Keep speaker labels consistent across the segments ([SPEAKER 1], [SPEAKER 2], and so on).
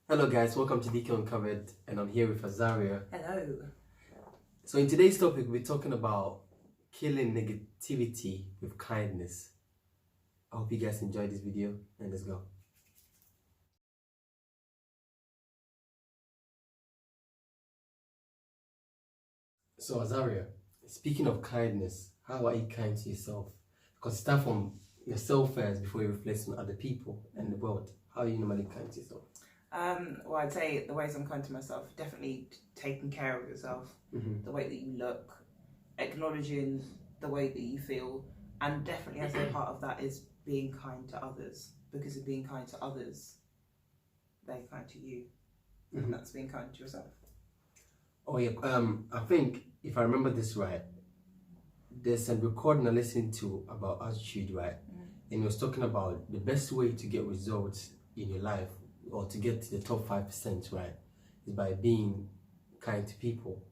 [SPEAKER 1] Hello guys, welcome to DK Uncovered, and I'm here with Azaria.
[SPEAKER 2] Hello.
[SPEAKER 1] So in today's topic, we're talking about killing negativity with kindness. I hope you guys enjoyed this video, and let's go. So Azaria, speaking of kindness, how are you kind to yourself? Because start from yourself first before you reflect on other people and the world. How are you normally kind to yourself?
[SPEAKER 2] Well, I'd say the ways I'm kind to myself, definitely taking care of yourself, the way that you look, acknowledging the way that you feel, and definitely I'd say part of that is being kind to others, because of being kind to others, they're kind to you, and that's being kind to yourself.
[SPEAKER 1] Oh yeah, I think if I remember this right, there's a recording I listened to about attitude, right? And it was talking about the best way to get results in your life or to get to the top 5%, right, is by being kind to people.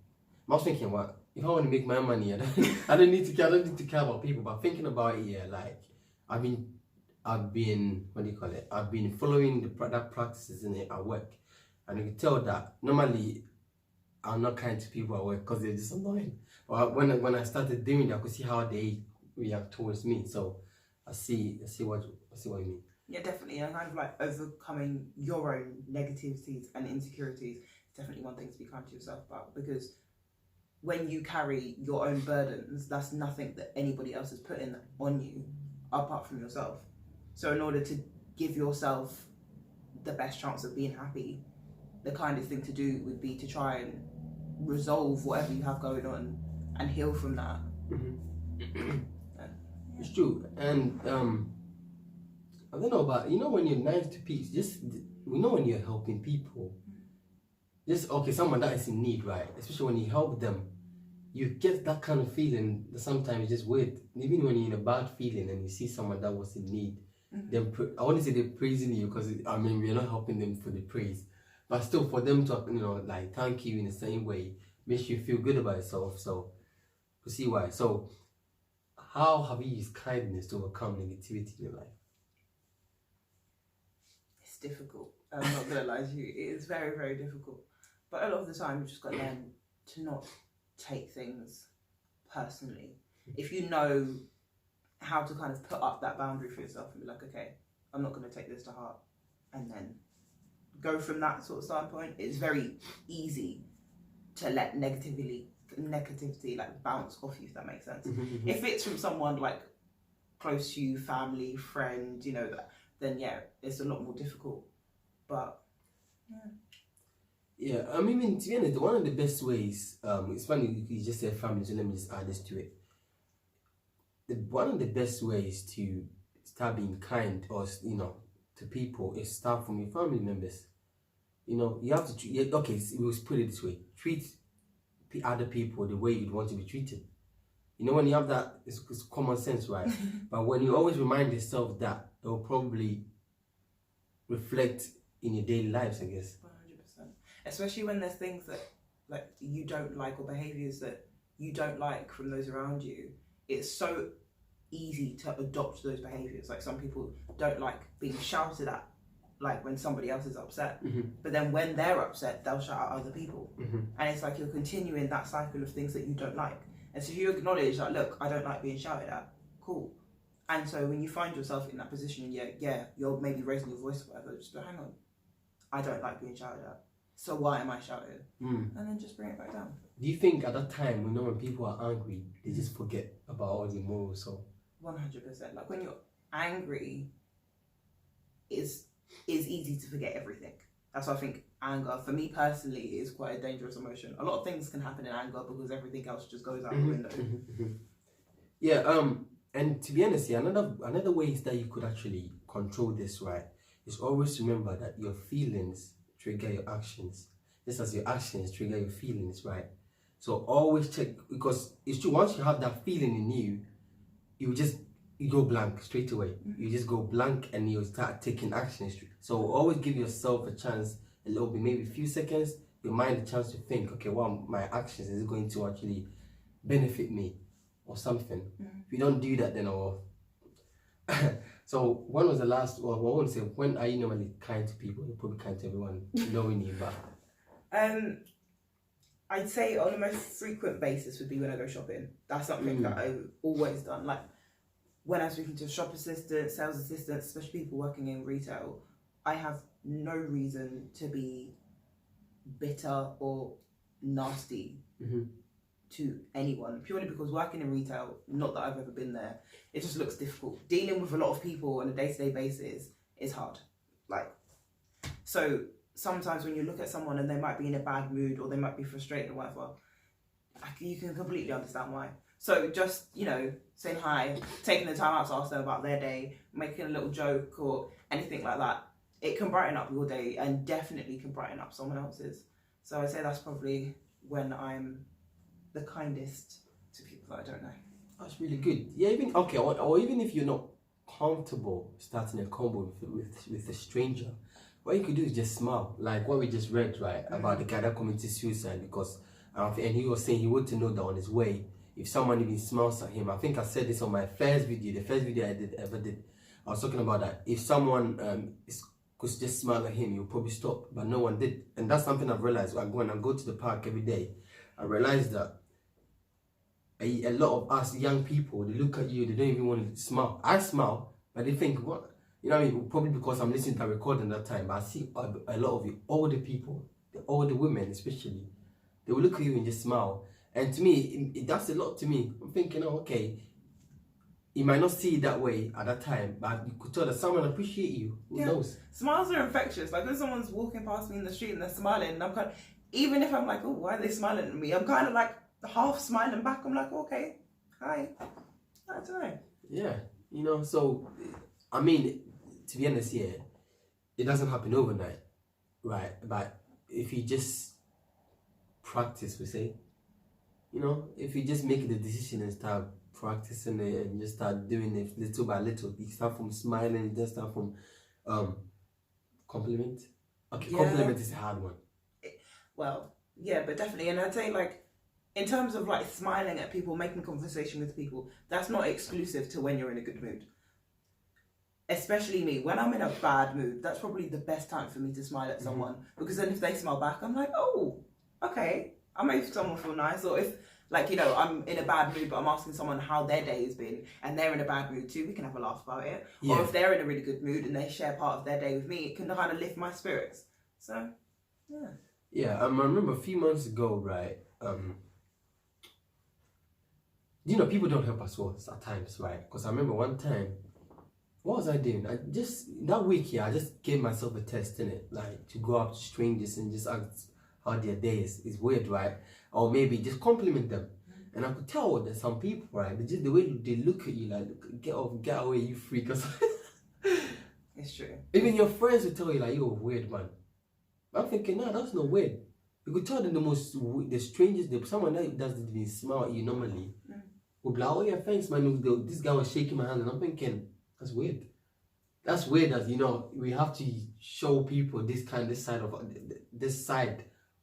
[SPEAKER 1] I was thinking, well, if I want to make my money, I don't need to care about people. But thinking about it, yeah, like I've been what do you call it? I've been following that practices in it at work, and you can tell that normally I'm not kind to people at work because they're just annoying. But when I started doing that, I could see how they react towards me. So I see what you mean.
[SPEAKER 2] Yeah, definitely. And kind of like overcoming your own negativities and insecurities is definitely one thing to be kind to yourself about, because when you carry your own burdens, that's nothing that anybody else is putting on you apart from yourself. So in order to give yourself the best chance of being happy, the kindest thing to do would be to try and resolve whatever you have going on and heal from that.
[SPEAKER 1] It's true. And I don't know about, when you're nice to people, when you're helping people, someone that is in need, right? Especially when you help them, you get that kind of feeling that sometimes it's just weird. Even when you're in a bad feeling and you see someone that was in need, I want to say they're praising you because, we're not helping them for the praise. But still, for them to, like, thank you in the same way, makes you feel good about yourself. So, you see why. So, how have you used kindness to overcome negativity in your life?
[SPEAKER 2] It's difficult. I'm not going to lie to you. It is very, very difficult. But a lot of the time, you've just got to learn to not take things personally. If you know how to kind of put up that boundary for yourself and be like, okay, I'm not going to take this to heart, and then go from that sort of standpoint, it's very easy to let negativity like bounce off you, if that makes sense. If it's from someone like close to you, family, friend, then yeah, it's a lot more difficult. But
[SPEAKER 1] yeah, to be honest, one of the best ways, it's funny you just said family, so let me just add this to it. One of the best ways to start being kind or to people is start from your family members. You have to okay, we'll put it this way: treat other people the way you'd want to be treated. When you have that, it's common sense, right? But when you always remind yourself that, it will probably reflect in your daily lives, I guess.
[SPEAKER 2] 100%. Especially when there's things that like you don't like or behaviors that you don't like from those around you. It's so easy to adopt those behaviors. Like some people don't like being shouted at, like when somebody else is upset, but then when they're upset, they'll shout at other people. And it's like you're continuing that cycle of things that you don't like. And so if you acknowledge that, look, I don't like being shouted at, cool. And so when you find yourself in that position, yeah, you're maybe raising your voice or whatever, just go, hang on, I don't like being shouted at, so why am I shouting? And then just bring it back down.
[SPEAKER 1] Do you think at that time, when people are angry, they just forget about all the morals? So
[SPEAKER 2] 100%. Like when you're angry, it's easy to forget everything. That's why I think anger, for me personally, is quite a dangerous emotion. A lot of things can happen in anger because everything else just goes out the window.
[SPEAKER 1] Yeah, and to be honest, another way is that you could actually control this, right, is always remember that your feelings trigger your actions, just as your actions trigger your feelings, right? So always check, because it's true, once you have that feeling in you, you go blank straight away. You just go blank and you start taking action. So always give yourself a chance, a little bit, maybe a few seconds, your mind a chance to think, okay, well, my actions is going to actually benefit me or something. If you don't do that, then So when was the last, or I won't say, when are you normally kind to people? You're probably kind to everyone knowing you, but...
[SPEAKER 2] I'd say on the most frequent basis would be when I go shopping. That's something that I've always done. Like when I'm speaking to shop assistants, sales assistants, especially people working in retail, I have no reason to be bitter or nasty to anyone, purely because working in retail, not that I've ever been there, it just looks difficult. Dealing with a lot of people on a day-to-day basis is hard. Like, so sometimes when you look at someone and they might be in a bad mood or they might be frustrated or whatever, you can completely understand why. So just, you know, saying hi, taking the time out to ask them about their day, making a little joke or anything like that, it can brighten up your day and definitely can brighten up someone else's. So I'd say that's probably when I'm the kindest to people that I don't know.
[SPEAKER 1] That's really good. Yeah, even, okay, or even if you're not comfortable starting a combo with a stranger, what you could do is just smile, like what we just read, right, about the guy that committed suicide because, and he was saying he wanted to know that on his way, if someone even smiles at him. I think I said this on my first video, the first video I ever did. I was talking about that. If someone could just smile at him, he'll probably stop, but no one did. And that's something I've realized. When I go to the park every day, I realized that a lot of us young people, they look at you, they don't even want to smile. I smile, but they think, what? You know what I mean? Probably because I'm listening to a recording that time, but I see a lot of the older people, the older women especially, they will look at you and just smile. And to me, that's a lot to me. I'm thinking, oh, okay, you might not see it that way at that time, but you could tell that someone appreciate you. Who knows?
[SPEAKER 2] Smiles are infectious. Like when someone's walking past me in the street and they're smiling, and I'm kind of, even if I'm like, oh, why are they smiling at me? I'm kind of like half smiling back. I'm like, okay, hi. I don't know.
[SPEAKER 1] Yeah, you know, so, I mean, to be honest, yeah, it doesn't happen overnight, right? But if you just practice, we say, you know, if you just make the decision and start practicing it and just start doing it little by little, you start from smiling, you just start from compliment. Okay, yeah. Compliment is a hard one.
[SPEAKER 2] Well, yeah, but definitely, and I'd say like, in terms of like smiling at people, making conversation with people, that's not exclusive to when you're in a good mood. Especially me, when I'm in a bad mood, that's probably the best time for me to smile at someone, because then if they smile back, I'm like, oh, okay, I make someone feel nice. Or if, like, you know, I'm in a bad mood, but I'm asking someone how their day has been, and they're in a bad mood too, we can have a laugh about it. Yeah. Or if they're in a really good mood and they share part of their day with me, it can kind of lift my spirits. So, yeah.
[SPEAKER 1] Yeah, I remember a few months ago, right, you know, people don't help us well at times, right? Because I remember one time, what was I doing? That week, I just gave myself a test, innit? Like, to go up to strangers and just ask how their day is. It's weird, right? Or maybe just compliment them. And I could tell that some people, right, just the way they look at you, like, get away, you freak.
[SPEAKER 2] It's true.
[SPEAKER 1] Even your friends will tell you, like, you're a weird man. I'm thinking, no, that's not weird. You could tell them the strangest, someone that doesn't even smile at you normally, will be like, oh yeah, thanks, man. This guy was shaking my hand, and I'm thinking, that's weird. That's weird that, you know, we have to show people this side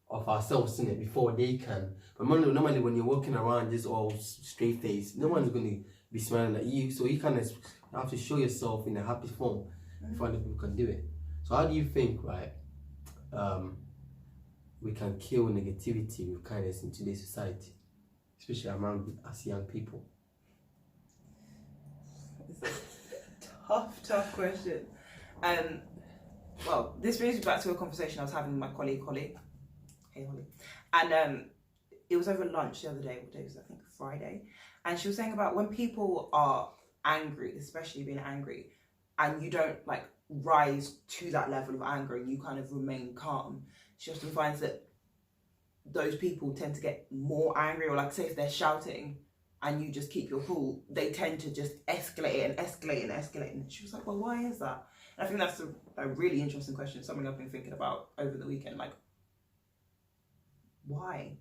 [SPEAKER 1] of ourselves, in it, before they can. But normally when you're walking around just all straight face, no one's going to be smiling at you. So you kind of have to show yourself in a happy form before other people can do it. So how do you think, right, we can kill negativity with kindness in today's society, especially among us young people?
[SPEAKER 2] Tough question. Well, this brings me back to a conversation I was having with my colleague Holly. Hey Holly. And it was over lunch the other day. What day was it? I think Friday. And she was saying about when people are angry, especially being angry, and you don't like rise to that level of anger and you kind of remain calm, she often finds that those people tend to get more angry, or like say if they're shouting and you just keep your cool, they tend to just escalate and escalate and escalate. And she was like, well, why is that? And I think that's a really interesting question, something I've been thinking about over the weekend. Like, why?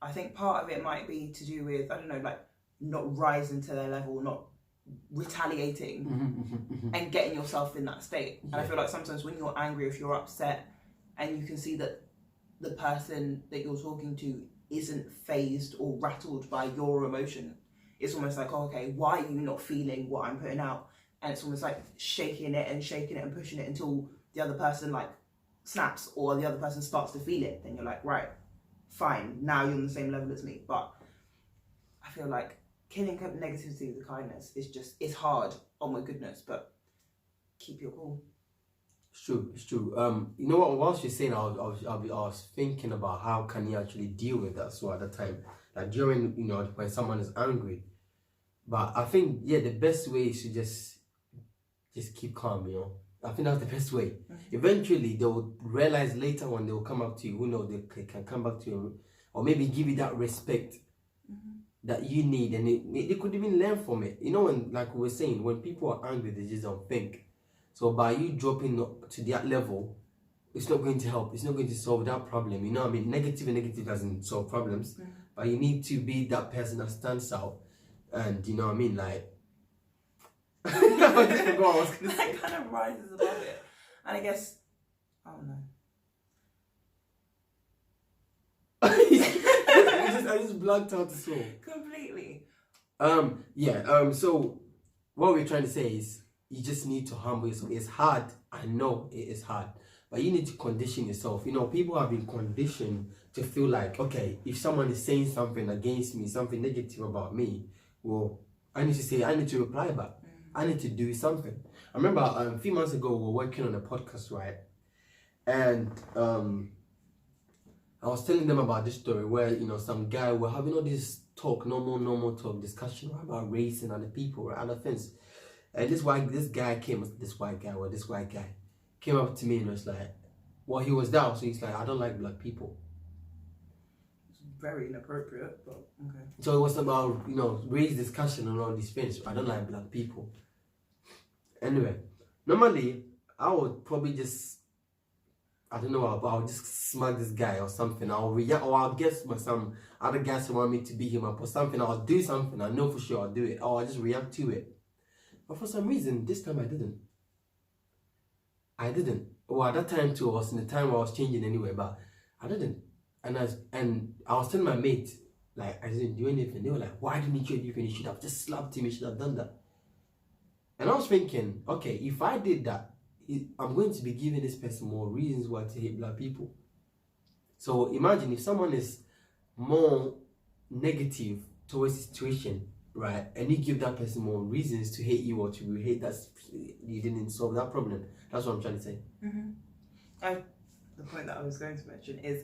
[SPEAKER 2] I think part of it might be to do with, I don't know, like not rising to their level, not retaliating and getting yourself in that state. And I feel like sometimes when you're angry, if you're upset and you can see that the person that you're talking to isn't fazed or rattled by your emotion, it's almost like, oh, okay, why are you not feeling what I'm putting out? And it's almost like shaking it and pushing it until the other person like snaps or the other person starts to feel it. Then you're like, right, fine, now you're on the same level as me. But I feel like killing negativity with kindness is just, it's hard. Oh my goodness, but keep your cool.
[SPEAKER 1] It's true. It's true. You know what? Whilst you're saying, I was thinking about how can you actually deal with that. So at the time, like during when someone is angry, but I think the best way is to just keep calm. I think that's the best way. Eventually, they will realize later when they will come up to you. Who knows? They can come back to you, or maybe give you that respect that you need, and they could even learn from it. When, like we were saying, when people are angry, they just don't think. So by you dropping to that level, it's not going to help. It's not going to solve that problem. Negative doesn't solve problems. But you need to be that person that stands out. And like I just forgot what I was going to say.
[SPEAKER 2] That kind of rises above it. And I guess, I don't know.
[SPEAKER 1] I just blanked out the soul.
[SPEAKER 2] Completely.
[SPEAKER 1] So what we're trying to say is you just need to humble yourself. It's hard. I know it is hard. But you need to condition yourself. People have been conditioned to feel like, okay, if someone is saying something against me, something negative about me, well, I need to reply back. I need to do something. I remember a few months ago, we were working on a podcast, right? And I was telling them about this story where, some guy, we're having all this talk, normal talk, discussion about race and other people, right, other things. And this white guy came up to me and was like, well, he was down, so he's like, I don't like black people.
[SPEAKER 2] It's very inappropriate, but okay.
[SPEAKER 1] So it was about, race discussion and all these things. I don't like black people. Anyway, normally, I would probably just, I don't know, I'll just smack this guy or something. I'll react, or I'll guess some other guys who want me to beat him up or something. I'll do something. I know for sure I'll do it. Or I'll just react to it. But for some reason, this time I didn't. Well, at that time too, I was in the time where I was changing anyway, but I didn't. And I was telling my mate, like, I didn't do anything. They were like, why didn't you do anything? You should have just slapped him. You should have done that. And I was thinking, okay, if I did that, I'm going to be giving this person more reasons why to hate black people. So imagine if someone is more negative towards the situation, right, and you give that person more reasons to hate you or to hate that you didn't solve that problem. That's what I'm trying to say.
[SPEAKER 2] The point that I was going to mention is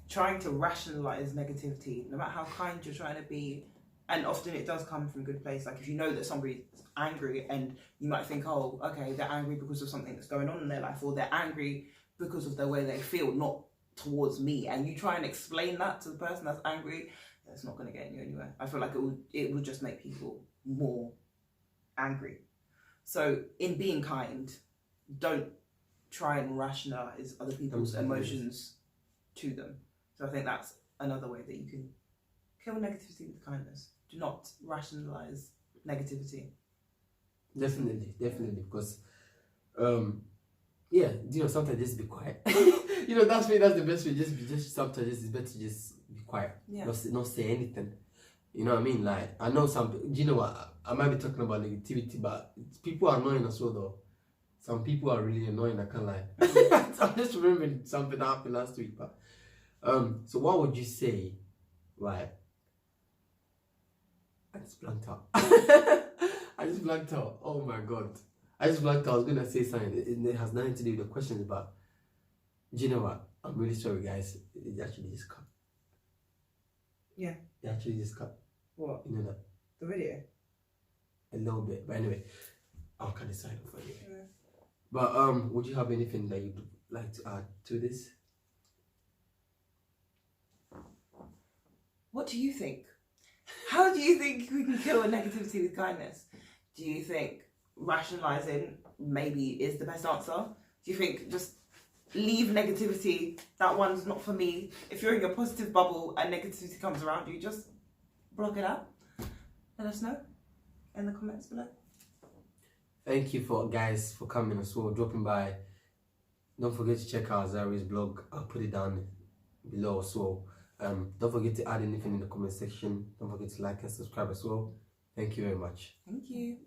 [SPEAKER 2] trying to rationalize negativity, no matter how kind you're trying to be. And often it does come from a good place. Like if you know that somebody's angry and you might think, oh, okay, they're angry because of something that's going on in their life, or they're angry because of the way they feel, not towards me. And you try and explain that to the person that's angry, it's not going to get you anywhere. I feel like it would just make people more angry. So in being kind, don't try and rationalize other people's emotions to them. So I think that's another way that you can kill negativity with kindness. Do not rationalize negativity.
[SPEAKER 1] Definitely, because sometimes just be quiet. That's the best way. Just sometimes it's better to just be quiet.
[SPEAKER 2] Yeah.
[SPEAKER 1] Not say anything. You know what I mean? Like I know some. Do you know what? I might be talking about negativity, but people are annoying as well, though. Some people are really annoying. I can't lie. I'm just remembering something that happened last week, but so what would you say, right? I just blanked out. Oh my god. I just blanked out. I was going to say something. It has nothing to do with the questions, but do you know what? I'm really sorry, guys. It actually just cut.
[SPEAKER 2] Yeah.
[SPEAKER 1] It actually just cut.
[SPEAKER 2] What?
[SPEAKER 1] You know that?
[SPEAKER 2] The video?
[SPEAKER 1] A little bit. But anyway, I'll cut it silent for you.
[SPEAKER 2] Yeah.
[SPEAKER 1] But would you have anything that you'd like to add to this?
[SPEAKER 2] What do you think? How do you think we can kill a negativity with kindness? Do you think rationalizing maybe is the best answer? Do you think just leave negativity, that one's not for me? If you're in your positive bubble and negativity comes around you, just block it out. Let us know in the comments below.
[SPEAKER 1] Thank you guys for coming as well, dropping by. Don't forget to check out Zari's blog. I'll put it down below as well. Don't forget to add anything in the comment section. Don't forget to like and subscribe as well. Thank you very much.
[SPEAKER 2] Thank you.